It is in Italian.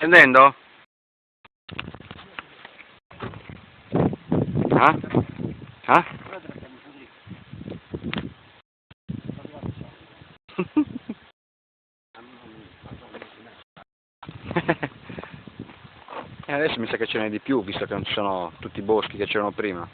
Scendendo? Ah? Ah? E adesso mi sa che ce n'è di più, visto che non ci sono tutti i boschi che c'erano prima.